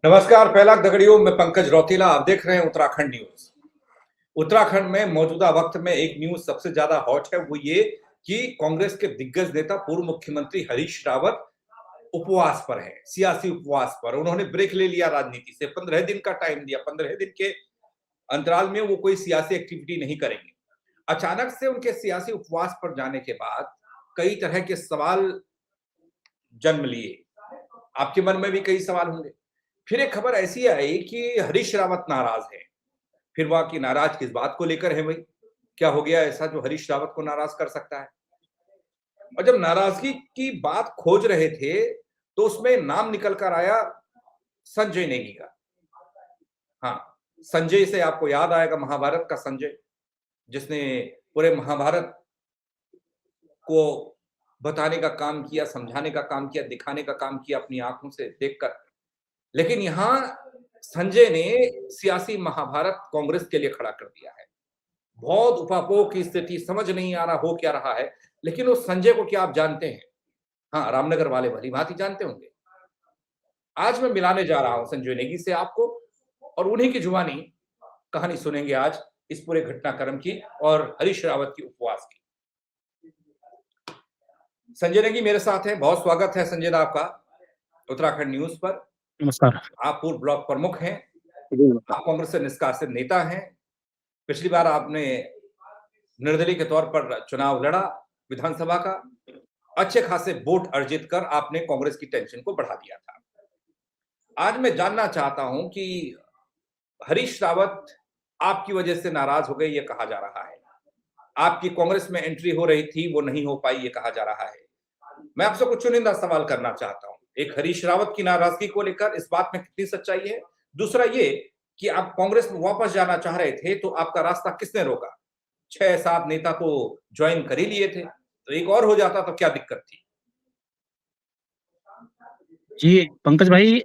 नमस्कार। पहला दगड़ियों में पंकज रौतेला, आप देख रहे हैं उत्तराखंड न्यूज। उत्तराखंड में मौजूदा वक्त में एक न्यूज सबसे ज्यादा हॉट है, वो ये कि कांग्रेस के दिग्गज नेता पूर्व मुख्यमंत्री हरीश रावत उपवास पर है, सियासी उपवास पर। उन्होंने ब्रेक ले लिया राजनीति से, 15 दिन का टाइम दिया। 15 दिन के अंतराल में वो कोई सियासी एक्टिविटी नहीं करेंगे। अचानक से उनके सियासी उपवास पर जाने के बाद कई तरह के सवाल जन्म लिए। आपके मन में भी कई सवाल होंगे। फिर एक खबर ऐसी आई कि हरीश रावत नाराज है। फिर वह की नाराज किस बात को लेकर है भाई? क्या हो गया ऐसा जो हरीश रावत को नाराज कर सकता है? और जब नाराजगी की बात खोज रहे थे तो उसमें नाम निकल कर आया संजय नेगी का। हाँ, संजय से आपको याद आएगा महाभारत का संजय, जिसने पूरे महाभारत को बताने का काम किया, समझाने का काम किया, दिखाने का काम किया अपनी आंखों से देखकर। लेकिन यहां संजय ने सियासी महाभारत कांग्रेस के लिए खड़ा कर दिया है। बहुत उपापोह की स्थिति, समझ नहीं आ रहा हो क्या रहा है। लेकिन उस संजय को क्या आप जानते हैं? हाँ, रामनगर वाले भली भांति जानते होंगे। आज मैं मिलाने जा रहा हूं संजय नेगी से आपको, और उन्हीं की जुबानी कहानी सुनेंगे आज इस पूरे घटनाक्रम की और हरीश रावत की उपवास की। संजय नेगी मेरे साथ है। बहुत स्वागत है संजय दा आपका उत्तराखंड न्यूज पर। नमस्कार। आप पूर्व ब्लॉक प्रमुख हैं, जी, आप कांग्रेस से निष्कासित नेता हैं। पिछली बार आपने निर्दलीय के तौर पर चुनाव लड़ा विधानसभा का। अच्छे खासे वोट अर्जित कर आपने कांग्रेस की टेंशन को बढ़ा दिया था। आज मैं जानना चाहता हूं कि हरीश रावत आपकी वजह से नाराज हो गए, ये कहा जा रहा है। आपकी कांग्रेस में एंट्री हो रही थी, वो नहीं हो पाई, ये कहा जा रहा है। मैं आपसे कुछ चुनिंदा सवाल करना चाहता हूं। एक, हरीश रावत की नाराजगी को लेकर इस बात में कितनी सच्चाई है? दूसरा ये कि आप कांग्रेस में वापस जाना चाह रहे थे तो आपका रास्ता किसने रोका? 6-7 नेता तो ज्वाइन कर ही लिए थे, तो एक और हो जाता तो क्या दिक्कत थी? जी, पंकज भाई,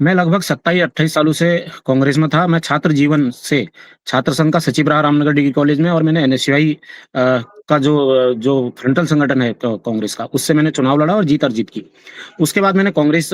मैं लगभग 27-28 सालों से कांग्रेस में था। मैं छात्र जीवन से छात्र संघ का सचिव रहा रामनगर डिग्री कॉलेज में, और मैंने एनएसयूआई का जो फ्रंटल संगठन है कांग्रेस का, उससे मैंने चुनाव लड़ा और जीत अर्जित की। उसके बाद मैंने कांग्रेस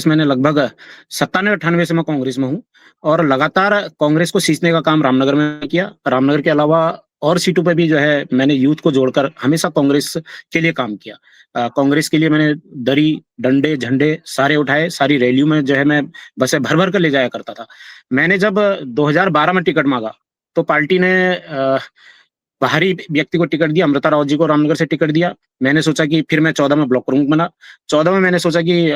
मैंने लगभग 97-98 से मैं कांग्रेस में हूँ, और लगातार कांग्रेस को सींचने का काम रामनगर में किया। रामनगर के अलावा और सीटों पे भी जो है मैंने यूथ को जोड़कर हमेशा कांग्रेस के लिए काम किया। कांग्रेस के लिए मैंने दरी, डंडे, झंडे सारे उठाए। सारी रैलियों में जो है मैं बसें भर भर कर ले जाया करता था। मैंने जब 2012 में टिकट मांगा तो पार्टी ने बाहरी व्यक्ति को टिकट दिया, अमृता रावत जी को रामनगर से टिकट दिया। मैंने सोचा कि फिर मैं 14 में ब्लॉक प्रमुख बना। 14 में मैंने सोचा कि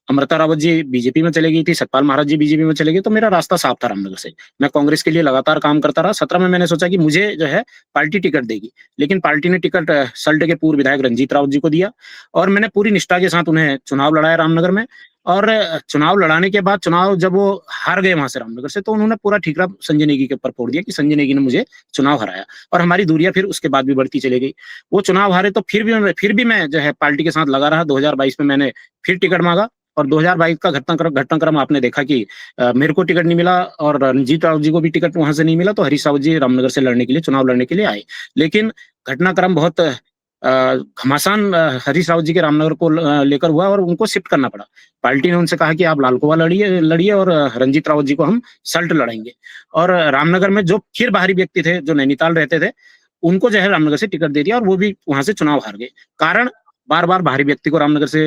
अमृता रावत जी बीजेपी में चले गई थी, सतपाल महाराज जी बीजेपी में चले गए, तो मेरा रास्ता साफ था रामनगर से। मैं कांग्रेस के लिए लगातार काम करता रहा। 17 में मैंने सोचा कि मुझे जो है पार्टी टिकट देगी, लेकिन पार्टी ने टिकट सल्ट के पूर्व विधायक रंजीत रावत जी को दिया, और मैंने पूरी निष्ठा के साथ उन्हें चुनाव लड़ाया रामनगर में। और चुनाव लड़ाने के बाद चुनाव जब वो हार गए वहां से रामनगर से, तो उन्होंने पूरा ठीकरा संजय नेगी के ऊपर फोड़ दिया कि संजय नेगी ने मुझे चुनाव हराया, और हमारी दूरियां फिर उसके बाद भी बढ़ती चली गई। वो चुनाव हारे तो फिर भी मैं जो है पार्टी के साथ लगा रहा। 2022 में मैंने फिर टिकट मांगा, और 2022 का घटनाक्रम आपने देखा कि मेरे को टिकट नहीं मिला और रणजीत रावत जी को भी टिकट वहां से नहीं मिला, तो हरीश रावत जी रामनगर से लड़ने के लिए, चुनाव लड़ने के लिए आए। लेकिन घटनाक्रम बहुत घमासान हरीश रावत जी के रामनगर को लेकर हुआ, और उनको शिफ्ट करना पड़ा। पार्टी ने उनसे कहा कि आप लालकोवा लड़िए और रंजीत रावत जी को हम सल्ट लड़ाएंगे। और रामनगर में जो फिर बाहरी व्यक्ति थे जो नैनीताल रहते थे, उनको जो है रामनगर से टिकट दे दिया, और वो भी वहां से चुनाव हार गए। कारण बार बार बाहरी व्यक्ति को रामनगर से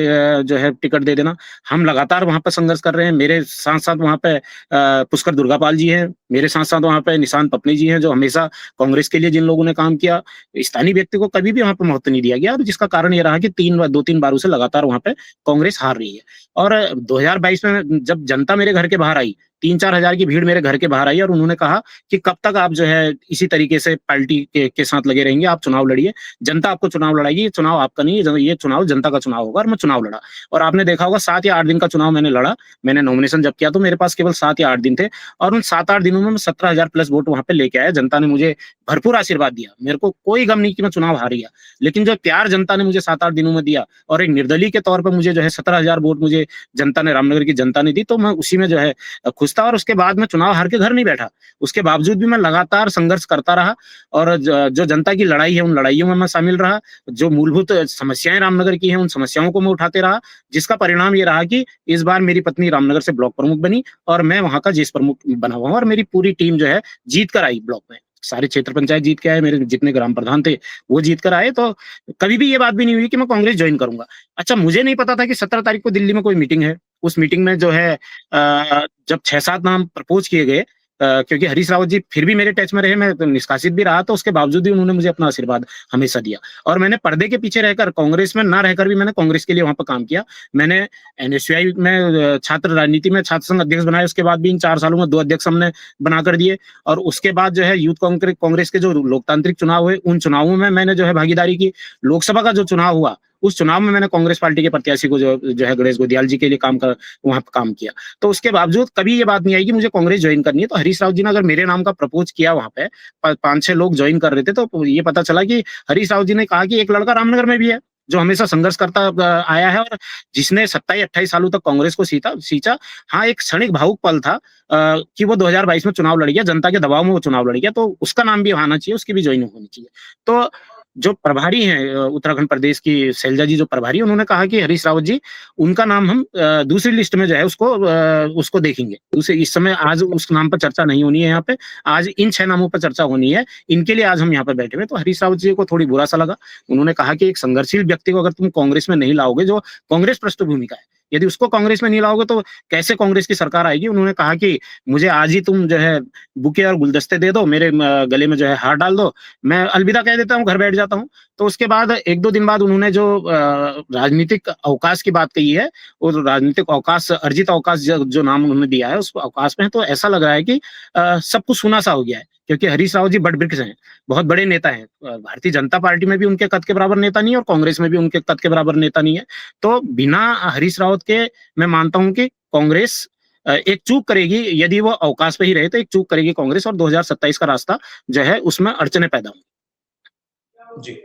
जो है टिकट दे देना। हम लगातार वहां पर संघर्ष कर रहे हैं। मेरे साथ साथ वहां पे पुष्कर दुर्गापाल जी हैं, मेरे साथ साथ वहां पे निशांत पपनी जी हैं, जो हमेशा कांग्रेस के लिए जिन लोगों ने काम किया। स्थानीय व्यक्ति को कभी भी वहां पर महत्व नहीं दिया गया, और जिसका कारण ये रहा कि 2-3 बारों से लगातार वहां पे कांग्रेस हार रही है। और 2022 में जब जनता मेरे घर के बाहर आई, 3-4 हजार की भीड़ मेरे घर के बाहर आई, और उन्होंने कहा कि कब तक आप जो है इसी तरीके से पार्टी के साथ लगे रहेंगे, आप चुनाव लड़िए, जनता आपको चुनाव लड़ाएगी, ये चुनाव आपका नहीं है, ये चुनाव जनता का चुनाव होगा। और मैं चुनाव लड़ा, और आपने देखा होगा 7 या 8 दिन का चुनाव मैंने लड़ा। मैंने नॉमिनेशन जब किया तो मेरे पास केवल 7 या 8 दिन थे, और उन 7-8 दिनों में मैं 17,000 प्लस वोट वहां पे लेके आया। जनता ने मुझे भरपूर आशीर्वाद दिया, मेरे को कोई गम नहीं कि मैं चुनाव हार गया। लेकिन जो प्यार जनता ने मुझे 7-8 दिनों में दिया, और एक निर्दलीय के तौर पर मुझे जो है 17,000 वोट मुझे जनता ने, रामनगर की जनता ने दी, तो मैं उसी में जो है खुश मजबूर था और उसके बाद मैं चुनाव हार के घर नहीं बैठा। उसके बावजूद भी मैं लगातार संघर्ष करता रहा और जो जनता की लड़ाई है, उन लड़ाइयों में मैं शामिल रहा। जो मूलभूत समस्याएँ रामनगर की हैं, उन समस्याओं को मैं उठाते रहा, जिसका परिणाम ये रहा कि इस बार मेरी पत्नी रामनगर से ब्लॉक प्रमुख बनी और मैं वहाँ का जिस प्रमुख बना हुआ हूँ और मेरी पूरी टीम जो है जीत कर आई ब्लॉक में। सारे क्षेत्र पंचायत जीत के आए, मेरे जितने ग्राम प्रधान थे वो जीत कर आए। तो कभी भी ये बात भी नहीं हुई कि मैं कांग्रेस ज्वाइन करूंगा। अच्छा, मुझे नहीं पता था कि 17 तारीख को दिल्ली में कोई मीटिंग है। उस मीटिंग में जो है जब 6-7 नाम प्रपोज किए गए, क्योंकि हरीश रावत जी फिर भी मेरे टच में रहे, मैं तो निष्कासित भी रहा, तो उसके बावजूद भी उन्होंने मुझे अपना आशीर्वाद हमेशा दिया और मैंने पर्दे के पीछे रहकर, कांग्रेस में ना रहकर भी मैंने कांग्रेस के लिए वहां पर काम किया। मैंने एनएसयूआई में छात्र राजनीति में छात्र संघ अध्यक्ष बनाए, उसके बाद भी इन 4 सालों में 2 अध्यक्ष हमने बनाकर दिए और उसके बाद जो है यूथ कांग्रेस के जो लोकतांत्रिक चुनाव हुए, उन चुनावों में मैंने जो है भागीदारी की। लोकसभा का जो चुनाव हुआ, उस चुनाव में मैंने कांग्रेस पार्टी के प्रत्याशी को जो है गणेश गोदियाल जी के लिए वहां पर काम किया। तो उसके बावजूद कभी ये बात नहीं आई कि मुझे कांग्रेस ज्वाइन करनी है। तो हरीश रावत जी ने अगर मेरे नाम का प्रपोज किया वहां पे, 5-6 लोग ज्वाइन कर रहे थे, तो ये पता चला कि हरीश रावत जी ने कहा कि एक लड़का रामनगर में भी है जो हमेशा संघर्ष करता आया है और जिसने 27-28 सालों तक कांग्रेस को सींचा। हाँ, एक क्षणिक भावुक पल था कि वो 2022 में चुनाव लड़ गया, जनता के दबाव में वो चुनाव लड़ गया, तो उसका नाम भी आना चाहिए, उसकी भी ज्वाइनिंग होनी चाहिए। तो जो प्रभारी हैं उत्तराखंड प्रदेश की शैलजा जी जो प्रभारी, उन्होंने कहा कि हरीश रावत जी, उनका नाम हम दूसरी लिस्ट में जो है उसको देखेंगे। दूसरे इस समय आज उस नाम पर चर्चा नहीं होनी है यहाँ पे, आज इन 6 नामों पर चर्चा होनी है, इनके लिए आज हम यहाँ पे बैठे हुए। तो हरीश रावत जी को थोड़ी बुरा सा लगा। उन्होंने कहा कि एक संघर्षशील व्यक्ति को अगर तुम कांग्रेस में नहीं लाओगे, जो कांग्रेस पृष्ठभूमि का है, यदि उसको कांग्रेस में नहीं लाओगे तो कैसे कांग्रेस की सरकार आएगी। उन्होंने कहा कि मुझे आज ही तुम जो है बुके और गुलदस्ते दे दो, मेरे गले में जो है हार डाल दो, मैं अलविदा कह देता हूँ, घर बैठ जाता हूँ। तो उसके बाद 1-2 दिन बाद उन्होंने जो राजनीतिक अवकाश की बात कही है, वो राजनीतिक अवकाश, अर्जित अवकाश जो नाम उन्होंने दिया है, उस अवकाश में तो ऐसा लग रहा है कि सब कुछ सुना सा हो गया है, क्योंकि हरीश रावत जी बड़ वृक्ष हैं, बहुत बड़े नेता हैं। भारतीय जनता पार्टी में भी उनके कद के बराबर नेता नहीं है और कांग्रेस में भी उनके कद के बराबर नेता नहीं है। तो बिना हरीश रावत के मैं मानता हूं कि कांग्रेस एक चूक करेगी, यदि वो अवकाश पे ही रहे तो एक चूक करेगी कांग्रेस और 2027 का रास्ता जो है उसमें अड़चने पैदा होंगी। जी,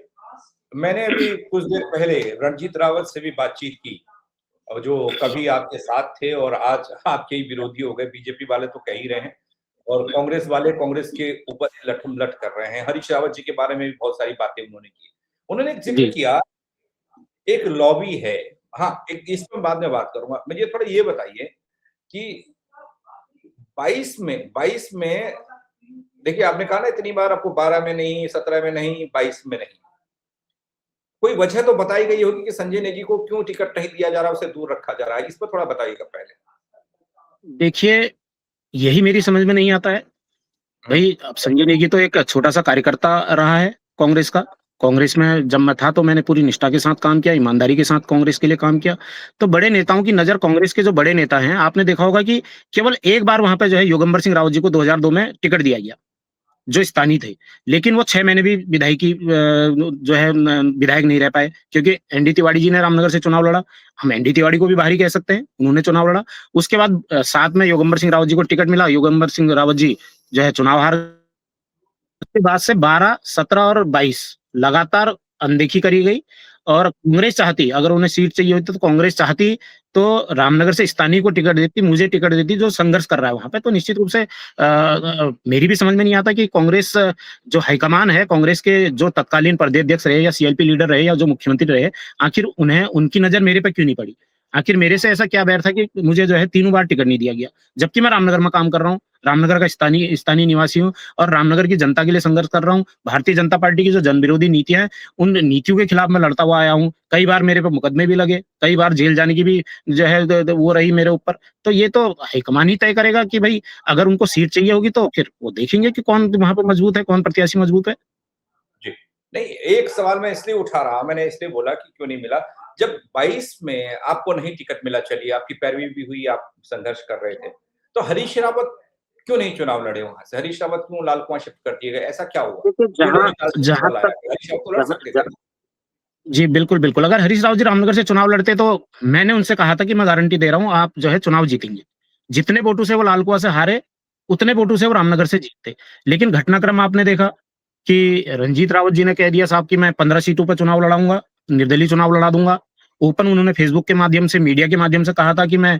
मैंने अभी कुछ देर पहले रणजीत रावत से भी बातचीत की, और जो कभी आपके साथ थे और आज आपके ही विरोधी हो गए। बीजेपी वाले तो कह ही रहे हैं और कांग्रेस वाले कांग्रेस के ऊपर लठम-लठ कर रहे हैं। हरीश रावत जी के बारे में भी बहुत सारी बातें उन्होंने की। उन्होंने एक जिक्र जी। किया, एक लॉबी है। हाँ, एक इस पे बाद में बात करूंगा। मुझे थोड़ा ये बताइए कि 22 में देखिए, आपने कहा ना इतनी बार आपको 12 में नहीं, 17 में नहीं, 22 में नहीं। कोई वजह तो बताई गई होगी कि संजय नेगी को क्यों टिकट नहीं दिया जा रहा, उसे दूर रखा जा रहा है। इस पर थोड़ा बताइएगा पहले। देखिए, यही मेरी समझ में नहीं आता है। हुँ, भई, अब संजय नेगी तो एक छोटा-सा कार्यकर्ता रहा है कांग्रेस का। कांग्रेस में जब मैं था तो मैंने पूरी निष्ठा के साथ काम किया, ईमानदारी के साथ कांग्रेस के लिए काम किया। तो बड़े नेताओं की नज़र, कांग्रेस के जो बड़े नेता हैं, आपने देखा होगा कि केवल एक बार वहाँ पे जो है योगेंद्र सिंह रावत जी को 2002 में टिकट दिया गया, जो स्थानीय थे। लेकिन वो 6 महीने भी विधायकी जो है विधायक नहीं रह पाए, क्योंकि एनडी तिवारी जी ने रामनगर से चुनाव लड़ा। हम एनडी तिवारी को भी बाहरी कह सकते हैं, उन्होंने चुनाव लड़ा। उसके बाद साथ में योगेंद्र सिंह रावत जी को टिकट मिला, योगेंद्र सिंह रावत जी जो है चुनाव हार। उसके बाद से 12, 17 और 22 लगातार अनदेखी करी गई और कांग्रेस चाहती, अगर उन्हें सीट चाहिए होती तो कांग्रेस चाहती तो रामनगर से स्थानीय को टिकट देती, मुझे टिकट देती जो संघर्ष कर रहा है वहाँ पे। तो निश्चित रूप से मेरी भी समझ में नहीं आता कि कांग्रेस जो हाईकमान है, कांग्रेस के जो तत्कालीन प्रदेशाध्यक्ष रहे या सीएलपी लीडर रहे या जो मुख्यमंत्री रहे, आखिर उन्हें उनकी नज़र मेरे पे क्यों नहीं पड़ी? आखिर मेरे से ऐसा क्या बैर था कि मुझे जो है तीनों बार टिकट नहीं दिया गया, जबकि मैं रामनगर में काम कर रहा हूँ, रामनगर का स्थानीय निवासी हूँ और रामनगर की जनता के लिए संघर्ष कर रहा हूँ। भारतीय जनता पार्टी की जो जन विरोधी नीतियां हैं, उन नीतियों के खिलाफ मैं लड़ता हुआ आया हूँ। कई बार मेरे पे मुकदमे भी लगे, कई बार जेल जाने की भी जो है वो रही मेरे ऊपर। तो ये तो हाईकमान ही तय करेगा कि भाई, अगर उनको सीट चाहिए होगी तो फिर वो देखेंगे कि कौन वहां पर मजबूत है, कौन प्रत्याशी मजबूत है। जी। नहीं, एक सवाल मैं इसलिए उठा रहा, मैंने इसलिए बोला कि क्यों नहीं मिला। जब 22 में आपको नहीं टिकट मिला, चलिए आपकी पैरवी भी हुई, आप संघर्ष कर रहे थे, तो हरीश रावत क्यों नहीं चुनाव लड़े वहां से? हरीश रावत क्यों लाल कुआं शिफ्ट कर दिए गए? ऐसा क्या हुआ? देखिए, क्यों जहां नैनीताल से जहां चुनाव लाया तक गया? हरीश रावत तो लड़ जहां सकते थे जहां ना? जी, बिल्कुल, बिल्कुल। अगर हरीश राव जी रामनगर से चुनाव लड़ते तो मैंने उनसे कहा था कि मैं गारंटी दे रहा हूँ आप जो है चुनाव जीतेंगे। जितने वोटों से वो लाल कुआं से हारे, उतने वोटों से वो रामनगर से जीते। लेकिन घटनाक्रम आपने देखा कि रणजीत रावत जी ने कह दिया साहब कि मैं 15 सीटों पे चुनाव लड़ाऊँगा, निर्दलीय चुनाव लड़ा दूँगा। ओपन उन्होंने फेसबुक के माध्यम से, मीडिया के माध्यम से कहा था कि मैं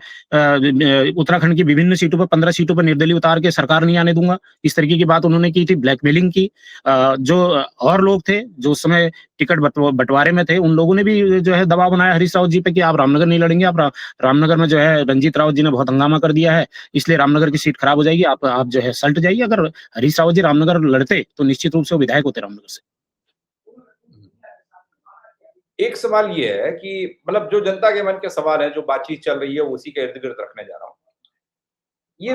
उत्तराखंड की विभिन्न सीटों पर 15 सीटों पर निर्दलीय उतार के सरकार नहीं आने दूंगा। इस तरीके की बात उन्होंने की थी, ब्लैकमेलिंग की। जो और लोग थे जो उस समय टिकट बंटवारे में थे, उन लोगों ने भी जो है दबाव बनाया हरीश रावत जी पे कि आप रामनगर नहीं लड़ेंगे, आप रामनगर में जो है रंजीत रावत जी ने बहुत हंगामा कर दिया है, इसलिए रामनगर की सीट खराब हो जाएगी, आप जो है सल्ट जाइए। अगर हरीश रावत जी रामनगर लड़ते तो निश्चित रूप से वो विधायक होते रामनगर से। एक सवाल ये है कि मतलब जो जनता के मन के सवाल है, जो बातचीत चल रही है, उसी के इर्द-गिर्द रखने जा रहा हूँ। ये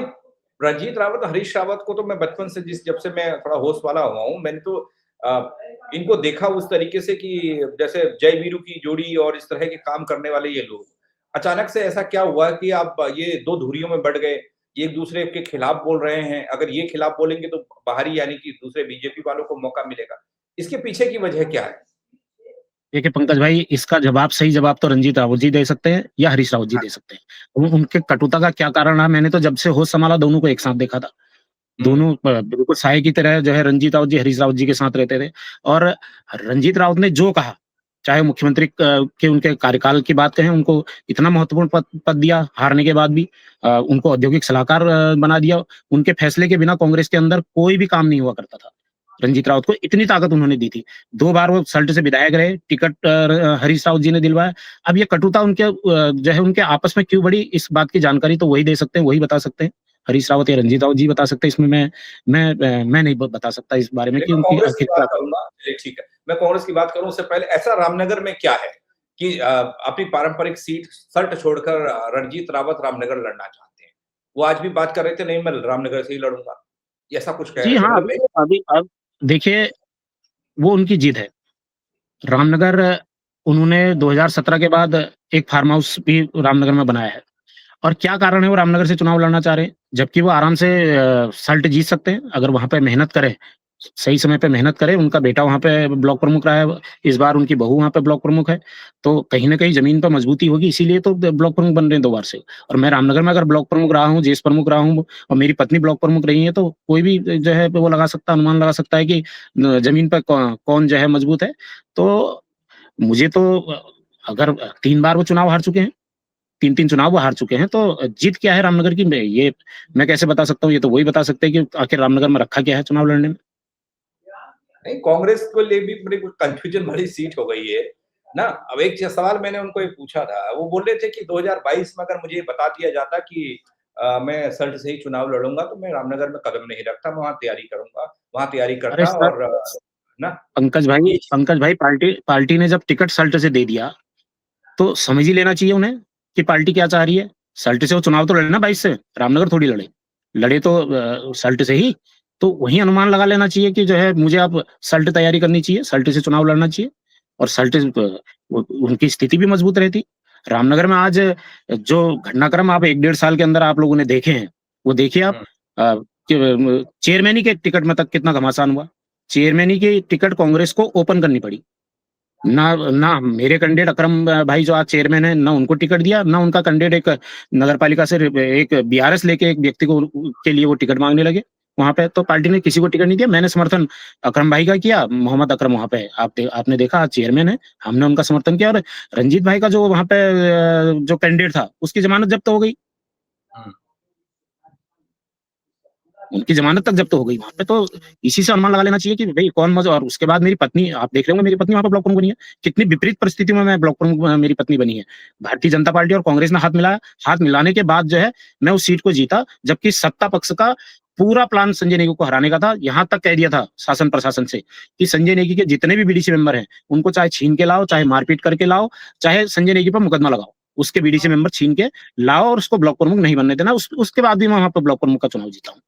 रणजीत रावत, हरीश रावत को तो मैं बचपन से जब से मैं थोड़ा होश वाला हुआ हूँ, मैंने तो इनको देखा उस तरीके से कि जैसे जय वीरू की जोड़ी और इस तरह के काम करने वाले ये लोग। अचानक से ऐसा क्या हुआ कि आप ये 2 धुरियों में बँट गए, एक दूसरे के खिलाफ बोल रहे हैं, अगर ये खिलाफ बोलेंगे तो बाहरी यानी कि दूसरे बीजेपी वालों को मौका मिलेगा। इसके पीछे की वजह क्या है? देखिए पंकज भाई, इसका सही जवाब तो रंजीत रावत जी दे सकते हैं या हरीश रावत जी दे सकते हैं। उनके कटुता का क्या कारण रहा, मैंने तो जब से होश संभाला दोनों को एक साथ देखा था। हुँ, दोनों बिल्कुल साये की तरह जो है रंजीत रावत जी, हरीश रावत जी के साथ रहते थे। और रंजीत रावत ने जो कहा, चाहे मुख्यमंत्री के उनके कार्यकाल की बात कहें, उनको इतना महत्वपूर्ण पद दिया हारने के बाद भी, उनको औद्योगिक सलाहकार बना दिया। उनके फैसले के बिना कांग्रेस के अंदर कोई भी काम नहीं हुआ करता था। रंजीत रावत को इतनी ताकत उन्होंने दी थी। 2 बार वो सल्ट से विधायक रहे, टिकट हरीश रावत जी ने दिलवाया। अब ये कटुता उनके जो है उनके आपस में क्यों बढ़ी, इस बात की जानकारी तो वही दे सकते हैं, वही बता सकते हैं। हरीश रावत या रंजीत रावत जी बता सकते हैं, इसमें मैं नहीं बता सकता इस बारे में चलिए कि मैं उनकी कांग्रेस की आखिर बात क्या। करूँगा। चलिए ठीक है। मैं कांग्रेस की बात करूँ उससे पहले ऐसा रामनगर में क्या है कि अपनी पारंपरिक सीट सल्ट छोड़कर रणजीत रावत रामनगर लड़ना चाहते हैं? वो आज भी बात कर रहे थे नहीं मैं रामनगर से ही लड़ूँगा। ऐसा कुछ कह जी रहे थे हाँ, मतलब एक अभी अब देखिए, वो उनकी जिद है। रामनगर उन्होंने 2017 के बाद एक फार्म हाउस भी रामनगर में बनाया है। और क्या कारण है वो रामनगर से चुनाव लड़ना चाह रहे हैं? जबकि वो आराम से सल्ट जीत सकते हैं, अगर वहाँ पे मेहनत करें, सही समय पे मेहनत करें। उनका बेटा वहाँ पे ब्लॉक प्रमुख रहा है, इस बार उनकी बहू वहाँ पे ब्लॉक प्रमुख है, तो कहीं न कहीं ज़मीन पे मजबूती होगी, इसीलिए तो ब्लॉक प्रमुख बन रहे हैं 2 बार से। और मैं रामनगर में अगर ब्लॉक प्रमुख रहा हूँ, जेस प्रमुख रहा हूँ और मेरी पत्नी ब्लॉक प्रमुख रही है, तो कोई भी जो है वो लगा सकता है, अनुमान लगा सकता है कि ज़मीन पे कौन जो है मजबूत है। तो मुझे तो अगर 3 बार वो चुनाव हार चुके हैं, 3-3 चुनाव वो हार चुके हैं, तो जीत क्या है रामनगर की, मैं कैसे बता सकता हूँ? ये तो वही बता सकते हैं कि आखिर रामनगर में रखा क्या है चुनाव लड़ने में। नहीं कांग्रेस को लिए भी बड़ी कुछ कन्फ्यूजन भरी सीट हो गई है, ना? अब एक सवाल मैंने उनको ये पूछा था, वो बोल रहे थे कि 2022 में अगर मुझे ये बता दिया जाता कि मैं सल्ट से ही चुनाव लड़ूँगा तो मैं रामनगर में कदम नहीं रखता, मैं वहाँ तैयारी करूँगा, वहाँ तैयारी अरे करता सर, और ना? ये पंकज भाई, पार्टी पार्टी ने जब टिकट सल्ट से दे दिया, तो समझ ही लेना चाहिए उन्हें कि पार्टी क्या चाह रही है। सल्ट से वो चुनाव तो लड़े ना 22 से, रामनगर थोड़ी लड़े। लड़े तो सल्ट से ही, तो वही अनुमान लगा लेना चाहिए कि जो है मुझे अब सल्ट तैयारी करनी चाहिए, सल्ट से चुनाव लड़ना चाहिए और सल्ट उनकी स्थिति भी मजबूत रहती। रामनगर में आज जो घटनाक्रम आप 1 डेढ़ साल के अंदर आप लोगों ने देखे हैं, वो देखिए आप। हुँ, चेयरमैन के टिकट में तक कितना घमासान हुआ। चेयरमैन की टिकट कांग्रेस को ओपन करनी पड़ी। ना ना मेरे कैंडिडेट अकरम भाई जो आज चेयरमैन है, ना उनको टिकट दिया, ना उनका कैंडिडेट एक नगरपालिका से एक बीआरएस लेके एक व्यक्ति को के लिए वो टिकट मांगने लगे। वहाँ पे तो पार्टी ने किसी को टिकट नहीं दिया। मैंने समर्थन अकरम भाई का किया, मोहम्मद अकरम वहाँ पे आपने देखा आज चेयरमैन है, हमने उनका समर्थन किया। और रंजीत भाई का जो वहाँ पे जो कैंडिडेट था, उसकी जमानत जब्त हो गई। हुँ। उनकी ज़मानत तक ज़ब्त हो गई वहाँ पे, तो इसी से अनुमान लगा लेना चाहिए कि भई कौन मज़ और उसके बाद मेरी पत्नी, आप देख रहे होंगे मेरी पत्नी वहाँ पे ब्लॉक प्रमुख बनी है। कितनी विपरीत परिस्थितियों में मैं ब्लॉक प्रमुख मेरी पत्नी बनी है। भारतीय जनता पार्टी और कांग्रेस ने हाथ मिलाया, हाथ मिलाने के बाद जो है मैं उस सीट को जीता, जबकि सत्ता पक्ष का पूरा प्लान संजय नेगी को हराने का था। यहाँ तक कह दिया था शासन प्रशासन से कि संजय नेगी के जितने भी बीडीसी मेंबर हैं, उनको चाहे छीन के लाओ, चाहे मारपीट करके लाओ, चाहे संजय नेगी पर मुकदमा लगाओ। उसके बीडीसी मेंबर छीन के लाओ और उसको ब्लॉक प्रमुख नहीं बनने देना। उसके बाद भी मैं वहाँ पे ब्लॉक प्रमुख का चुनाव जीता हूँ।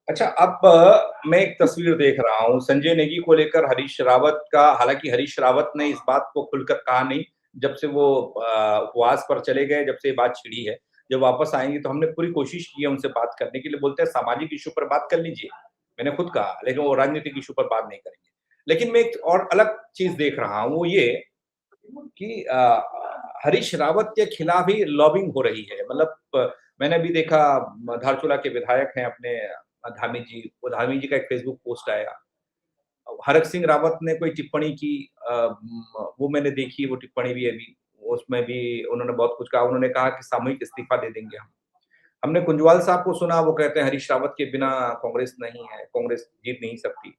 अच्छा अब मैं एक तस्वीर देख रहा हूँ, संजय नेगी को लेकर हरीश रावत का हालाँकि हरीश रावत ने इस बात को खुलकर कहा नहीं, जब से वो उपवास पर चले गए, जब से ये बात छिड़ी है। जब वापस आएँगे तो हमने पूरी कोशिश की है उनसे बात करने के लिए, बोलते हैं सामाजिक इश्यू पर बात कर लीजिए। मैंने खुद कहा, लेकिन वो राजनीतिक इश्यू पर बात नहीं करेंगे। लेकिन मैं एक और अलग चीज़ देख रहा हूँ, वो ये कि हरीश रावत के खिलाफ ही लॉबिंग हो रही है। मतलब मैंने भी देखा धारचूला के विधायक हैं अपने धामी जी, वो धामी जी का एक फ़ेसबुक पोस्ट आया। हरक सिंह रावत ने कोई टिप्पणी की वो मैंने देखी वो टिप्पणी भी अभी। उसमें भी उन्होंने बहुत कुछ कहा। उन्होंने कहा कि सामूहिक इस्तीफा दे देंगे हम। हमने कुंजवाल साहब को सुना, वो कहते हैं हरीश रावत के बिना कांग्रेस नहीं है, कांग्रेस जीत नहीं सकती।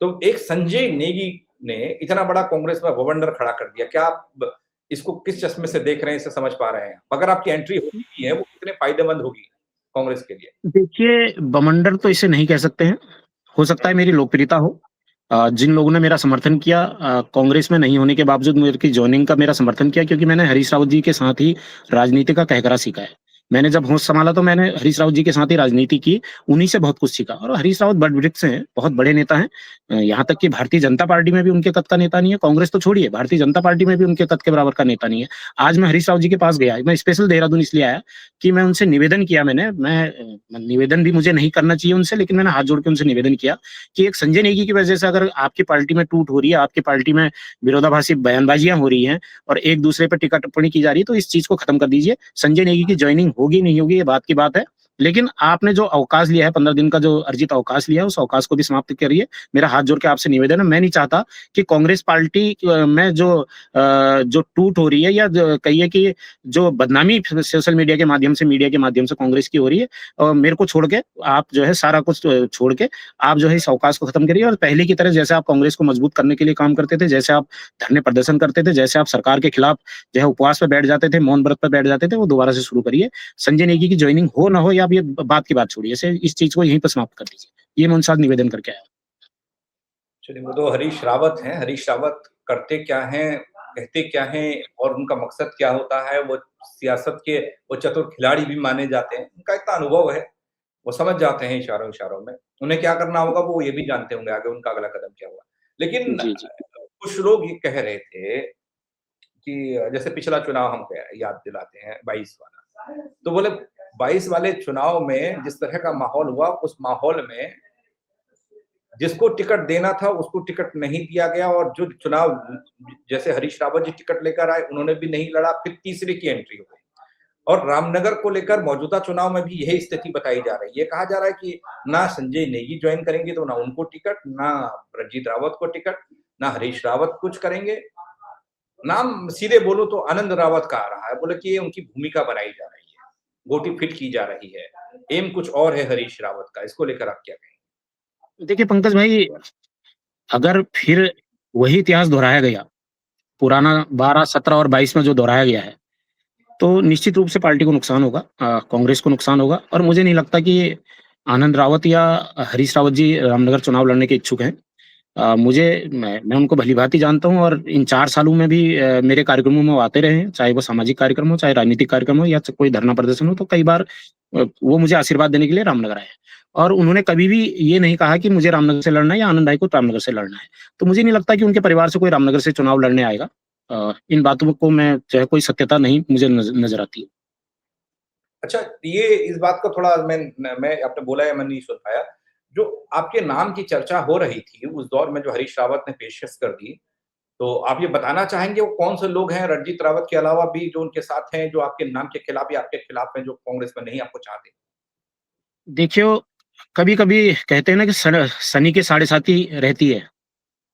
तो एक संजय नेगी ने इतना बड़ा कांग्रेस में बवंडर खड़ा कर दिया। क्या आप इसको किस चश्मे से देख रहे हैं, इसे समझ पा रहे हैं? अगर आपकी एंट्री होती भी है, वो कितने फायदेमंद होगी कांग्रेस के लिए? देखिए, बवंडर तो इसे नहीं कह सकते हैं। हो सकता है मेरी लोकप्रियता हो। जिन लोगों ने मेरा समर्थन किया कांग्रेस में नहीं होने के बावजूद मेरी जॉइनिंग का मेरा समर्थन किया, क्योंकि मैंने हरीश रावत जी के साथ ही राजनीति का कहकरा सीखा है। मैंने जब होश संभाला तो मैंने हरीश रावत जी के साथ ही राजनीति की, उन्हीं से बहुत कुछ सीखा। और हरीश रावत बड़वृक्ष हैं, बहुत बड़े नेता हैं। यहाँ तक कि भारतीय जनता पार्टी में भी उनके कद का नेता नहीं है, कांग्रेस तो छोड़िए, भारतीय जनता पार्टी में भी उनके कद के बराबर का नेता नहीं है। आज मैं हरीश रावत जी के पास गया, मैं स्पेशल देहरादून इसलिए आया कि मैं उनसे निवेदन किया। निवेदन भी मुझे नहीं करना चाहिए उनसे, लेकिन मैंने हाथ जोड़ के उनसे निवेदन किया कि एक संजय नेगी की वजह से अगर आपकी पार्टी में टूट हो रही है, आपकी पार्टी में विरोधाभासी बयानबाजियां हो रही हैं और एक दूसरे पर टिक्का टिप्पणी की जा रही है, तो इस चीज को खत्म कर दीजिए। संजय नेगी की ज्वाइनिंग होगी नहीं होगी ये बात की बात है, लेकिन आपने जो अवकाश लिया है, 15 दिन का जो अर्जित अवकाश लिया है, उस अवकाश को भी समाप्त करिए। मेरा हाथ जोड़ के आपसे निवेदन है। मैं नहीं चाहता कि कांग्रेस पार्टी में जो टूट हो रही है, या कहिए कि जो बदनामी सोशल मीडिया के माध्यम से, मीडिया के माध्यम से कांग्रेस की हो रही है, और मेरे को छोड़ के आप जो है सारा कुछ छोड़ के आप जो है इस अवकाश को खत्म करिए। और पहले की तरह जैसे आप कांग्रेस को मजबूत करने के लिए काम करते थे, जैसे आप धरने प्रदर्शन करते थे, जैसे आप सरकार के खिलाफ जो है उपवास पे बैठ जाते थे, मौन व्रत पे बैठ जाते थे, वो दोबारा से शुरू करिए। संजय नेगी की ज्वाइनिंग हो ना हो, या आप ये बात की बात छोड़िए, इस चीज को यहीं पर समाप्त कर दीजिए। ये मैं उनसे निवेदन करके आया। चलिए, वो तो हरीश रावत हैं। हरीश रावत करते क्या हैं, कहते क्या हैं और उनका मकसद क्या होता है, वो सियासत के वो चतुर खिलाड़ी भी माने जाते हैं। उनका इतना अनुभव है, वो समझ जाते हैं इशारों-इशारों में। उन्हें क्या करना होगा वो ये भी जानते होंगे, आगे उनका अगला कदम क्या होगा। लेकिन जी, जी। कुछ लोग ये कह रहे थे कि जैसे पिछला चुनाव हम याद दिलाते हैं 22 वाला। तो बोले 22 वाले चुनाव में जिस तरह का माहौल हुआ, उस माहौल में जिसको टिकट देना था उसको टिकट नहीं दिया गया, और जो चुनाव जैसे हरीश रावत जी टिकट लेकर आए उन्होंने भी नहीं लड़ा, फिर तीसरे की एंट्री हो गई। और रामनगर को लेकर मौजूदा चुनाव में भी यही स्थिति बताई जा रही है। ये कहा जा रहा है कि ना संजय नेगी ज्वाइन करेंगे तो ना उनको टिकट, ना रणजीत रावत को टिकट, ना हरीश रावत कुछ करेंगे। नाम सीधे बोलो तो आनंद रावत का आ रहा है। बोले कि ये उनकी भूमिका बनाई जा रही है, गोटी फिट की जा रही है, एम कुछ और है हरीश रावत का। इसको लेकर आप क्या कहेंगे? देखिए पंकज भाई, अगर फिर वही इतिहास दोहराया गया, पुराना 12, 17 और 22 में जो दोहराया गया है, तो निश्चित रूप से पार्टी को नुकसान होगा, कांग्रेस को नुकसान होगा। और मुझे नहीं लगता कि आनंद रावत या हरीश रावत जी रामनगर चुनाव लड़ने के इच्छुक हैं। मैं उनको भली-भांति जानता हूँ, और इन 4 सालों में भी मेरे कार्यक्रमों में वो आते रहे हैं, चाहे वो सामाजिक कार्यक्रम हो, चाहे राजनीतिक कार्यक्रम हो, या कोई धरना प्रदर्शन हो, तो कई बार वो मुझे आशीर्वाद देने के लिए रामनगर आए हैं। और उन्होंने कभी भी ये नहीं कहा कि मुझे रामनगर से लड़ना है या आनंद भाई को रामनगर से लड़ना है। तो मुझे नहीं लगता कि उनके परिवार से कोई रामनगर से चुनाव लड़ने आएगा। इन बातों को मैं जो है कोई सत्यता नहीं मुझे नज़र आती है। अच्छा, ये इस बात को थोड़ा मैं आपने बोला है, मैं नहीं सुन पाया। जो आपके नाम की चर्चा हो रही थी उस दौर में, जो हरीश रावत ने पेशकश कर दी, तो आप ये बताना चाहेंगे वो कौन से लोग हैं रणजीत रावत के अलावा भी जो उनके साथ हैं, जो आपके नाम के खिलाफ या आपके खिलाफ हैं, जो कांग्रेस में नहीं आपको चाहते? देखिए, कभी-कभी कहते हैं ना कि शनि के साढ़े साती रहती है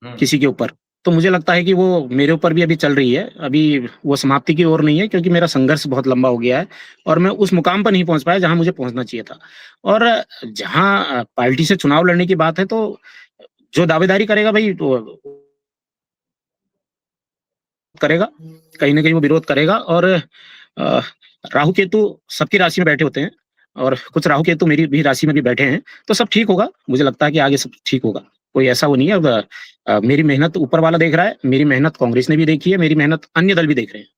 हुँ। किसी के ऊपर, तो मुझे लगता है कि वो मेरे ऊपर भी अभी चल रही है। अभी वो समाप्ति की ओर नहीं है, क्योंकि मेरा संघर्ष बहुत लंबा हो गया है और मैं उस मुकाम पर नहीं पहुँच पाया जहाँ मुझे पहुँचना चाहिए था। और जहाँ पार्टी से चुनाव लड़ने की बात है, तो जो दावेदारी करेगा भई तो करेगा, कहीं न कहीं वो विरोध करेगा। और राहु केतु सबकी राशि में बैठे होते हैं, और कुछ राहु केतु मेरी भी राशि में भी बैठे हैं, तो सब ठीक होगा। मुझे लगता है कि आगे सब ठीक होगा। कोई ऐसा वो नहीं है। मेरी मेहनत ऊपर वाला देख रहा है, मेरी मेहनत कांग्रेस ने भी देखी है, मेरी मेहनत अन्य दल भी देख रहे हैं।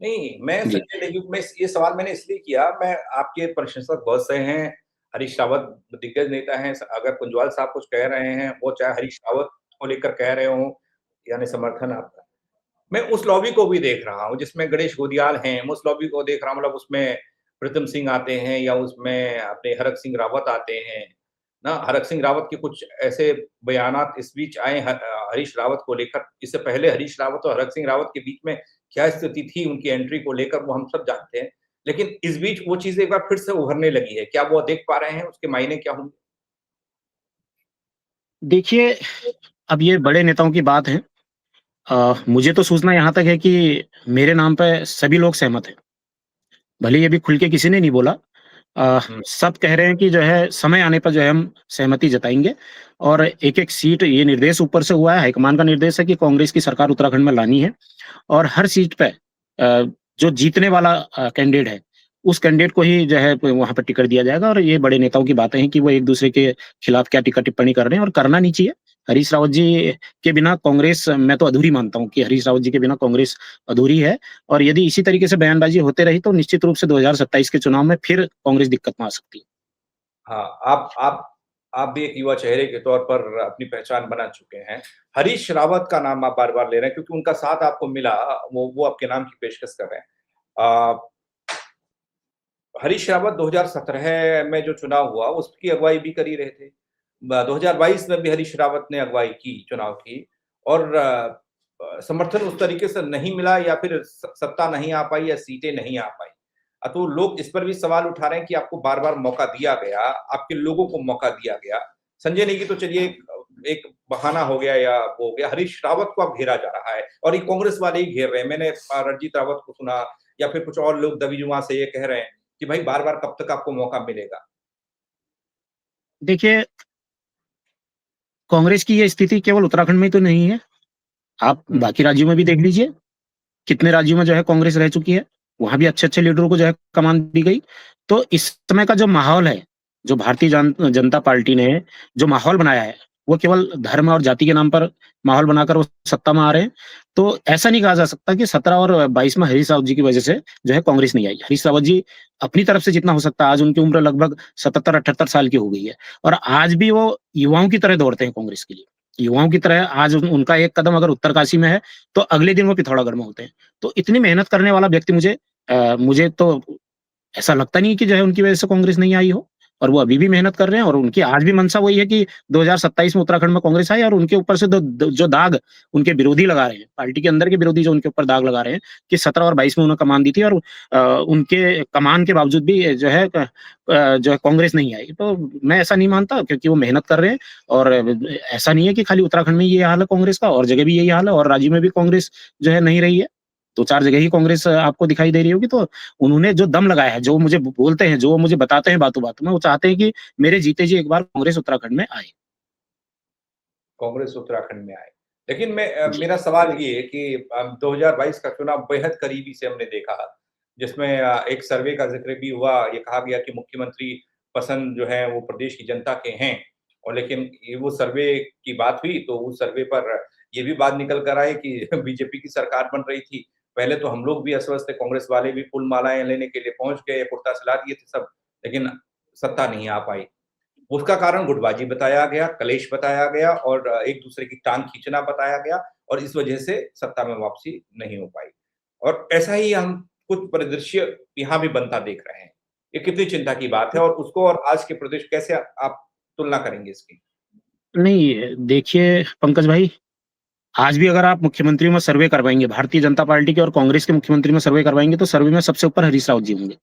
नहीं, मैं जी। संजय नेगी में ये सवाल मैंने इसलिए किया, मैं आपके प्रशंसक बहुत से हैं, हरीश रावत दिग्गज नेता हैं। अगर कुंजवाल साहब कुछ कह रहे हैं, वो चाहे हरीश रावत को लेकर कह रहे हों, यानी समर्थन आपका। मैं उस लॉबी को भी देख रहा हूँ जिसमें गणेश गोदियाल हैं, मैं उस लॉबी को देख रहा हूँ, मतलब उसमें प्रीतम सिंह आते हैं या उसमें अपने हरक सिंह रावत आते हैं, ना हरक सिंह रावत के कुछ ऐसे बयानात इस बीच आए हरीश रावत को लेकर। इससे पहले हरीश रावत और हरक सिंह रावत के बीच में क्या स्थिति थी उनकी एंट्री को लेकर, वो हम सब जानते हैं। लेकिन इस बीच वो चीज़ एक बार फिर से उभरने लगी है। क्या वो देख पा रहे हैं, उसके मायने क्या होंगे? देखिए, अब ये बड़े नेताओं की बात है, मुझे तो सूचना यहाँ तक है कि मेरे नाम पे सभी लोग सहमत हैं। भले ही अभी खुल के किसी ने नहीं बोला। हम्म। सब कह रहे हैं कि जो है समय आने पर जो है हम सहमति जताएँगे और एक-एक सीट ये निर्देश ऊपर से हुआ है, हाईकमान का निर्देश है कि कांग्रेस की सरकार उत्तराखंड में लानी है और हर सीट पे जो जीतने वाला कैंडिडेट है, उस कैंडिडेट को ही जो है वहाँ पे टिकट दिया जाएगा और ये बड़े नेताओं की बातें हैं कि वो एक-दूसरे के खिलाफ क्या टिप्पणी कर रहे हैं और करना नहीं चाहिए। हरीश रावत जी के बिना कांग्रेस मैं तो अधूरी मानता हूँ कि हरीश रावत जी के बिना कांग्रेस अधूरी है और यदि इसी तरीके से बयानबाज़ी होते रही तो निश्चित रूप से 2027 के चुनाव में फिर कांग्रेस दिक्कत में आ सकती है। हाँ, आप भी एक युवा चेहरे के तौर पर अपनी पहचान बना चुके हैं। हरीश रावत का नाम आप बार-बार ले रहे हैं क्योंकि उनका साथ आपको मिला, वो आपके नाम की पेशकश कर रहे हैं। अ, हरीश रावत 2017 में जो चुनाव हुआ, उसकी अगुवाई भी कर ही रहे थे। 2022 में भी हरीश रावत ने अगुवाई की, चुनाव की और समर्थन उस तरीके से नहीं मिला या फिर सत्ता नहीं आ पाई या सीटें नहीं आ पाई। तो लोग इस पर भी सवाल उठा रहे हैं कि आपको बार-बार मौका दिया गया, आपके लोगों को मौका दिया गया। संजय नेगी तो चलिए एक बहाना हो गया या वो हो गया, हरीश रावत को अब घेरा जा रहा है और ये कांग्रेस वाले ही घेर रहे हैं। मैंने रणजीत रावत को सुना या फिर कुछ और लोग दबी-जुबान से ये कह रहे हैं कि भाई बार-बार कब तक आपको मौका मिलेगा? देखिए, कांग्रेस की ये स्थिति केवल उत्तराखंड में ही तो नहीं है। आप हुँ, बाकी राज्यों में भी देख लीजिए। कितने राज्यों में जो है कांग्रेस रह चुकी है, वहाँ भी अच्छे-अच्छे लीडरों को जो है कमान दी गई। तो इस समय का जो माहौल है, जो भारतीय जनता पार्टी ने जो माहौल बनाया है, वो केवल धर्म और जाति के नाम पर माहौल बनाकर वो सत्ता में आ रहे हैं। तो ऐसा नहीं कहा जा सकता कि 17 और 22 में हरीश रावत जी की वजह से जो है कांग्रेस नहीं आई। हरीश रावत जी अपनी तरफ से जितना हो सकता है, आज उनकी उम्र लगभग 77-78 साल की हो गई है और आज भी वो युवाओं की तरह दौड़ते हैं कांग्रेस के लिए। युवाओं की तरह आज उनका एक कदम अगर उत्तरकाशी में है, तो अगले दिन वो पिथौरागढ़ में होते हैं। तो इतनी मेहनत करने वाला व्यक्ति मुझे तो ऐसा लगता नहीं है कि जो है उनकी वजह से कांग्रेस नहीं आई हो और वो अभी भी मेहनत कर रहे हैं और उनकी आज भी मंशा वही है कि 2027 में उत्तराखंड में कांग्रेस आए और उनके ऊपर से जो दाग उनके विरोधी लगा रहे हैं, पार्टी के अंदर के विरोधी जो उनके ऊपर दाग लगा रहे हैं कि 17 और 22 में उन्हें कमान दी थी और उनके कमान के बावजूद भी जो है कांग्रेस नहीं आई। तो मैं ऐसा नहीं मानता क्योंकि वो मेहनत कर रहे हैं और ऐसा नहीं है कि खाली उत्तराखंड में ये हाल है कांग्रेस का और जगह भी यही हाल है और राज्य में भी कांग्रेस जो है नहीं रही है। 2-4 जगह ही कांग्रेस आपको दिखाई दे रही होगी तो उन्होंने जो दम लगाया है, जो मुझे बोलते हैं, जो मुझे बताते हैं बातों-बातों में, वो चाहते हैं कि मेरे जीते जी एक बार कांग्रेस उत्तराखंड में आए। कांग्रेस उत्तराखंड में आए। लेकिन जी। मेरा सवाल ये है कि 2022 का चुनाव बेहद करीबी से हमने देखा, जिसमें एक सर्वे का ज़िक्र भी हुआ, ये कहा गया कि मुख्यमंत्री पसंद जो है वो प्रदेश की जनता के हैं और लेकिन ये वो सर्वे की बात हुई, तो उस सर्वे पर ये भी बात निकल कर आई कि बीजेपी की सरकार बन रही थी। पहले तो हम लोग भी अस्वस्थ थे, कांग्रेस वाले भी फूल मालाएँ लेने के लिए पहुँच गए, कुर्ता सिला दिए थे सब, लेकिन सत्ता नहीं आ पाई। उसका कारण गुटबाजी बताया गया, कलेश बताया गया और एक-दूसरे की टाँग खींचना बताया गया और इस वजह से सत्ता में वापसी नहीं हो पाई। और ऐसा ही हम कुछ परिदृश्य यहाँ भी बनता देख रहे हैं। ये कितनी चिंता की बात है और उसको और आज के प्रदेश कैसे आप तुलना करेंगे इसकी? नहीं, देखिए पंकज भाई, आज भी अगर आप मुख्यमंत्रियों में सर्वे करवाएँगे, भारतीय जनता पार्टी के और कांग्रेस के मुख्यमंत्री में सर्वे करवाएँगे, तो सर्वे में सबसे ऊपर हरीश रावत जी होंगे।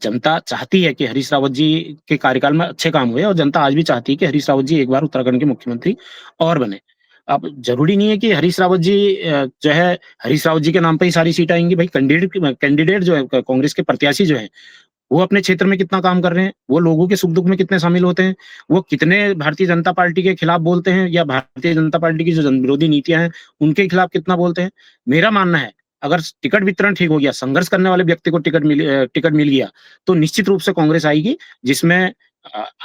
जनता चाहती है कि हरीश रावत जी के कार्यकाल में अच्छे काम हुए और जनता आज भी चाहती है कि हरीश रावत जी एक बार उत्तराखंड के मुख्यमंत्री और बने। अब ज़रूरी नहीं है कि हरीश रावत जी जो है हरीश रावत जी के नाम पे ही सारी सीट आएँगी। भाई कैंडिडेट जो है कांग्रेस के प्रत्याशी जो हैं, वो अपने क्षेत्र में कितना काम कर रहे हैं, वो लोगों के सुख-दुख में कितने शामिल होते हैं, वो कितने भारतीय जनता पार्टी के खिलाफ बोलते हैं या भारतीय जनता पार्टी की जो जन विरोधी नीतियाँ हैं, उनके खिलाफ कितना बोलते हैं। मेरा मानना है, अगर टिकट वितरण ठीक हो गया, संघर्ष करने वाले व्यक्ति को टिकट मिल गया, तो निश्चित रूप से कांग्रेस आएगी, जिसमें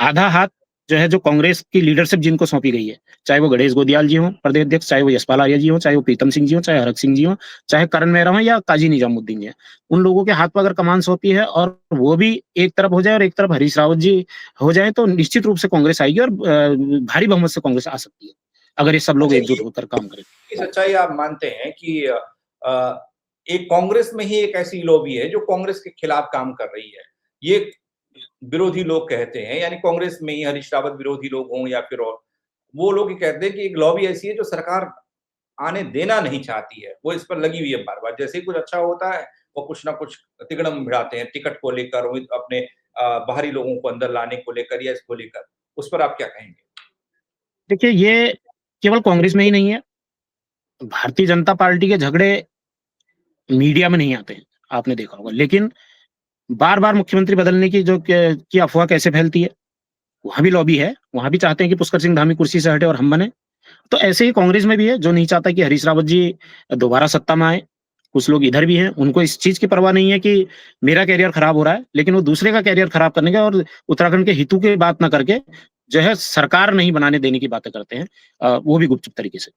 आधा हाथ जो है जो कांग्रेस की लीडरशिप जिनको सौंपी गई है, चाहे वो गणेश गोदियाल जी हों, प्रदेश अध्यक्ष, चाहे वो यशपाल आर्य जी हों, चाहे वो प्रीतम सिंह जी हों, चाहे हरक सिंह जी हों, चाहे करण मेहरा हों या काजी निजामुद्दीन जी हों। उन लोगों के हाथ में अगर कमान सौंपी है और वो भी एक तरफ हो जाए और एक तरफ हरीश रावत जी हो जाएँ, तो निश्चित रूप से कांग्रेस आएगी और भारी बहुमत से कांग्रेस आ सकती है, अगर ये सब लोग अच्छा एकजुट होकर काम करें। ये सच्चाई आप मानते हैं कि एक कांग्रेस में ही एक ऐसी लॉबी है जो कांग्रेस के खिलाफ काम कर रही है। ये विरोधी लोग कहते हैं यानी कांग्रेस में ही हरीश रावत विरोधी लोग हों या फिर और, वो लोग ये कहते हैं कि एक लॉबी ऐसी है जो सरकार आने देना नहीं चाहती है। वो इस पर लगी हुई है बार-बार। जैसे ही कुछ अच्छा होता है, वो कुछ ना कुछ तिकड़म भिड़ाते हैं, टिकट को लेकर, वो अपने बाहरी लोगों को अंदर लाने को लेकर या इसको लेकर। उस पर आप क्या कहेंगे? देखिए, ये केवल कांग्रेस में ही नहीं है, भारतीय जनता पार्टी के झगड़े मीडिया में नहीं आते हैं, आपने देखा होगा। लेकिन बार-बार मुख्यमंत्री बदलने की की अफ़वाह कैसे फैलती है? वहाँ भी लॉबी है, वहाँ भी चाहते हैं कि पुष्कर सिंह धामी कुर्सी से हटे और हम बने। तो ऐसे ही कांग्रेस में भी है, जो नहीं चाहता कि हरीश रावत जी दोबारा सत्ता में आएँ। कुछ लोग इधर भी हैं, उनको इस चीज़ की परवाह नहीं है कि मेरा करियर खराब हो रहा है, लेकिन वो दूसरे का करियर खराब करने का और उत्तराखंड के हितों की बात ना करके, जो है सरकार नहीं बनाने देने की बातें करते हैं। वो भी गुपचुप तरीके से।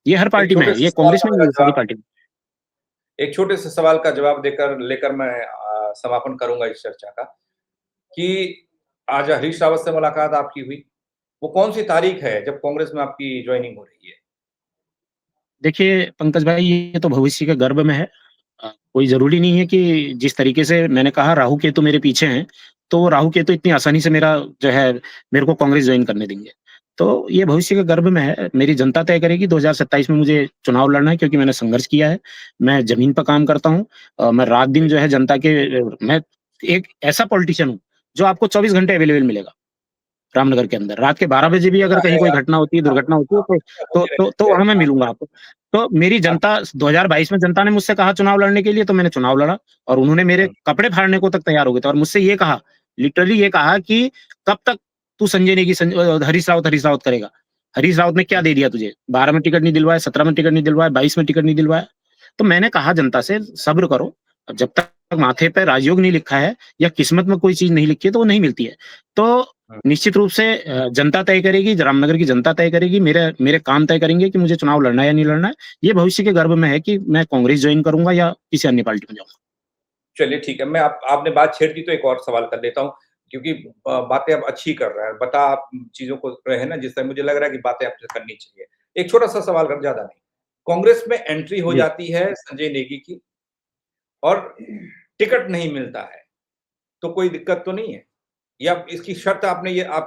ये हर एक पार्टी में छोटे है, से ये सवाल कांग्रेस का में नहीं मेरा है, ये सारी जवाब पार्टी में। एक छोटे से सवाल का जवाब देकर लेकर मैं समापन करूँगा इस चर्चा का, कि आज हरीश रावत से मुलाकात आपकी हुई। वो कौन-सी तारीख है जब कांग्रेस में आपकी जॉइनिंग हो रही है? देखिए पंकज भाई, ये तो भविष्य के गर्भ में है। कोई ज़रूरी नहीं है कि जिस तरीके से मैंने कहा राहु केतु मेरे पीछे हैं, तो राहु केतु इतनी आसानी से मेरा जो है मेरे को कांग्रेस जॉइन करने देंगे। तो ये भविष्य के गर्भ में है, मेरी जनता तय करेगी। 2027 में मुझे चुनाव लड़ना है क्योंकि मैंने संघर्ष किया है। मैं ज़मीन पर काम करता हूँ। मैं रात-दिन जी, जो है जनता के मैं एक ऐसा पॉलिटिशियन हूँ, जो आपको 24 घंटे अवेलेबल मिलेगा। रामनगर के अंदर। रात के 12 बजे भी अगर पता कहीं है कोई घटना होती है, आप दुर्घटना होती है आप होते तो रहती है। वहाँ मैं मिलूँगा आपको। तो मेरी हाँ, जनता 2022 में जनता ने मुझसे कहा चुनाव लड़ने के लिए तो मैंने चुनाव लड़ा और उन्होंने मेरे हुँ, कपड़े फाड़ने को तक तैयार हो गए थे और मुझसे ये कहा, लिटरली ये कहा कि कब तक तू संजय नेगी हरीश रावत करेगा। हरीश रावत ने क्या हुँ, दे दिया तुझे? 12 में टिकट नहीं दिलवाया, 17 में टिकट नहीं दिलवाया, 22 में टिकट नहीं दिलवाया। तो मैंने कहा जनता से सब्र करो, जब तक माथे पे राजयोग नहीं लिखा है या किस्मत में कोई चीज़ नहीं लिखी है तो वो नहीं मिलती है। तो हुँ। निश्चित रूप से जनता तय करेगी, रामनगर की जनता तय करेगी, मेरे मेरे काम तय करेंगे कि मुझे चुनाव लड़ना है या नहीं लड़ना है। ये भविष्य के गर्भ में है कि मैं कांग्रेस जॉइन करूँगा या किसी अन्य पार्टी में जाऊँगा। चलिए ठीक है, मैं आप आपने बात छेड़ दी तो एक और सवाल कर लेता हूँ, क्योंकि बातें आप अच्छी कर रहे हैं। बता आप चीज़ों को रहे हैं ना, जिससे मुझे लग रहा है कि बातें आपसे करनी चाहिए। एक छोटा-सा सवाल कर ज़्यादा नहीं। कांग्रेस में एंट्री हो जी। जाती है संजय नेगी की और टिकट नहीं मिलता है, तो कोई दिक्कत तो नहीं है? या इसकी शर्त आप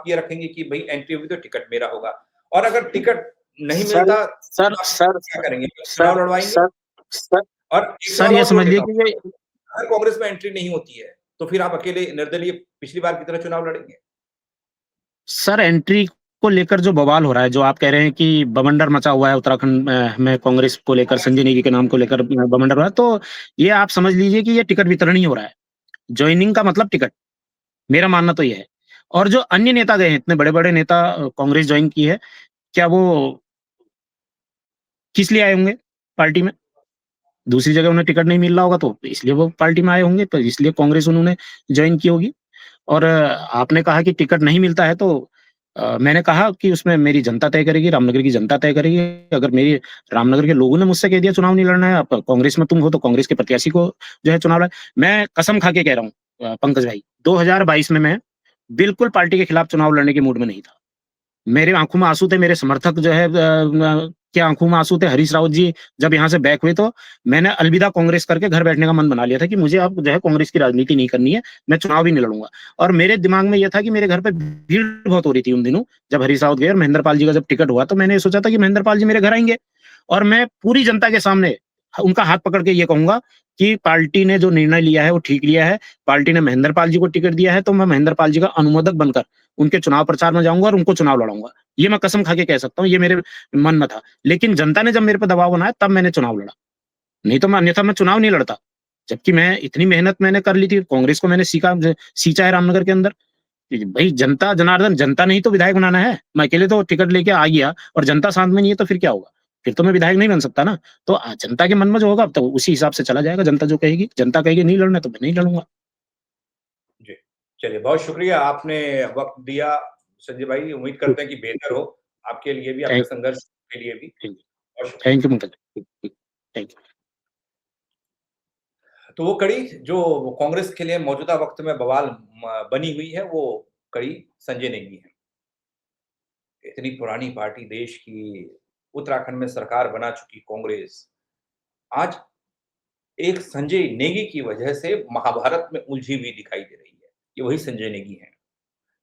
ये रखेंगे कि भई एंट्री हुई तो टिकट मेरा होगा और अगर टिकट नहीं सर मिलता सर तो आप सर क्या करेंगे? सर चुनाव लड़वाएँगे? सर सर और एक सर सवाल ये और जोड़ समझ देता लीजिए हूँ, कि ये अगर कांग्रेस में एंट्री नहीं होती है, तो फिर आप अकेले निर्दलीय पिछली बार की तरह चुनाव लड़ेंगे? सर एंट्री को लेकर जो बवाल हो रहा है, जो आप कह रहे हैं कि बवंडर मचा हुआ है उत्तराखंड में कांग्रेस को लेकर, संजय नेगी के नाम को लेकर बवंडर हो रहा है, तो ये आप समझ लीजिए कि ये टिकट वितरण ही हो रहा है। जॉइनिंग का मतलब टिकट, मेरा मानना तो ये है। और जो अन्य नेता गए हैं, इतने बड़े-बड़े नेता कांग्रेस जॉइन की है, क्या वो किस लिए आए होंगे पार्टी में? दूसरी जगह उन्हें टिकट नहीं मिल रहा होगा तो इसलिए वो पार्टी में आए होंगे, तो इसलिए कांग्रेस उन्होंने जॉइन की होगी। और आपने कहा कि टिकट नहीं मिलता है तो मैंने कहा कि उसमें मेरी जनता तय करेगी, रामनगर की जनता तय करेगी। अगर मेरी रामनगर के लोगों ने मुझसे कह दिया चुनाव नहीं लड़ना है, आप कांग्रेस में तुम हो तो कांग्रेस के प्रत्याशी को जो है चुनाव लड़ मैं कसम खा के कह रहा हूँ पंकज भाई, 2022 में मैं बिल्कुल पार्टी के खिलाफ चुनाव लड़ने के मूड में नहीं था। मेरे आँखों में आँसू थे, मेरे समर्थक जो है के आँखों में आँसू थे। हरीश रावत जी जब यहाँ से बैक हुए तो मैंने अलविदा कांग्रेस करके घर बैठने का मन बना लिया था कि मुझे अब जो है कांग्रेस की राजनीति नहीं करनी है, मैं चुनाव भी नहीं लड़ूँगा। और मेरे दिमाग में ये था कि मेरे घर पे भीड़ बहुत हो रही थी उन दिनों, जब हरीश रावत गए और महेंद्र पाल जी का जब टिकट हुआ तो मैंने सोचा था कि महेंद्र पाल जी मेरे घर आएँगे और मैं पूरी जनता के सामने उनका हाथ पकड़ के ये कहूँगा कि पार्टी ने जो निर्णय लिया है वो ठीक लिया है। पार्टी ने महेंद्र पाल जी को टिकट दिया है तो मैं महेंद्र पाल जी का अनुमोदक बनकर उनके चुनाव प्रचार में जाऊँगा और उनको चुनाव लड़ाऊँगा। ये मैं कसम खा के कह सकता हूँ, ये मेरे मन में था। लेकिन जनता ने जब मेरे पे दबाव बनाया तब मैंने चुनाव लड़ा, नहीं तो मैं अन्यथा मैं चुनाव नहीं लड़ता। जबकि मैं इतनी मेहनत मैंने कर ली थी, कांग्रेस को मैंने सींचा है रामनगर के अंदर। कि भई जनता जनार्दन, जनता ने ही तो विधायक बनाना है। मैं अकेले तो टिकट लेके आ गया और जनता साथ में नहीं है तो फिर क्या होगा? फिर तो मैं विधायक नहीं बन सकता ना। तो जनता के मन में जो होगा तो उसी हिसाब से चला जाएगा, जनता जो कहेगी। जनता कहेगी नहीं लड़ना है तो मैं नहीं लड़ूँगा। जी। चलिए बहुत शुक्रिया आपने वक़्त दिया संजय भाई, उम्मीद करते हैं कि बेहतर हो आपके लिए भी, आपके थैंक संघर्ष के लिए भी। थैंक बहुत शुक्रिया। Thank you Pankaj. Thank you. तो वो कड़ी जो कांग्रेस के लिए मौजूदा वक़्त में बवाल बनी हुई है, वो कड़ी संजय नेगी है। इतनी पुरानी पार्टी देश की, उत्तराखंड में सरकार बना चुकी कांग्रेस, आज एक संजय नेगी की वजह से महाभारत में उलझी हुई दिखाई दे रही है। ये वही संजय नेगी हैं।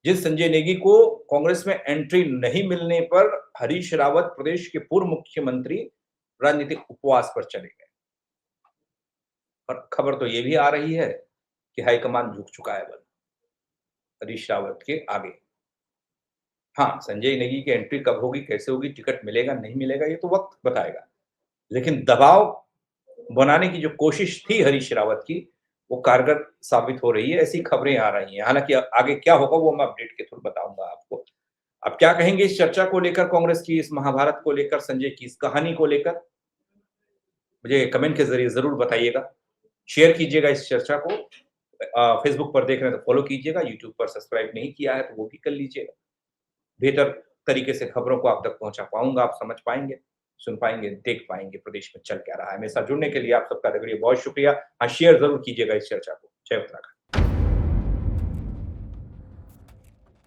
जिस संजय नेगी को कांग्रेस में एंट्री नहीं मिलने पर हरीश रावत प्रदेश के पूर्व मुख्यमंत्री राजनीतिक उपवास पर चले गए। और खबर तो ये भी आ रही है कि हाईकमान झुक चुका है बल हरीश रावत के आगे। हाँ, संजय नेगी की एंट्री कब होगी, कैसे होगी, टिकट मिलेगा, नहीं मिलेगा, ये तो वक्त बताएगा। लेकिन दबाव बनाने की जो कोशिश थी हरीश रावत की, वो कारगर साबित हो रही है, ऐसी खबरें आ रही हैं। हालाँकि आगे क्या होगा वो मैं अपडेट के थ्रू बताऊँगा आपको। अब क्या कहेंगे इस चर्चा को लेकर, कांग्रेस की इस महाभारत को लेकर, संजय की इस कहानी को लेकर? मुझे कमेंट के ज़रिए ज़रूर बताइएगा। शेयर कीजिएगा इस चर्चा को। फेसबुक पर देख रहे हैं तो फॉलो कीजिएगा, यूट्यूब पर सब्सक्राइब नहीं किया है तो वो भी कर लीजिएगा। बेहतर तरीके से खबरों को आप तक पहुँचा पाऊँगा, आप समझ पाएँगे, सुन पाएँगे, देख पाएँगे प्रदेश में चल क्या रहा है। मेरे साथ जुड़ने के लिए आप सबका बहुत शुक्रिया। हाँ, शेयर ज़रूर कीजिएगा इस चर्चा को। जय उत्तराखंड।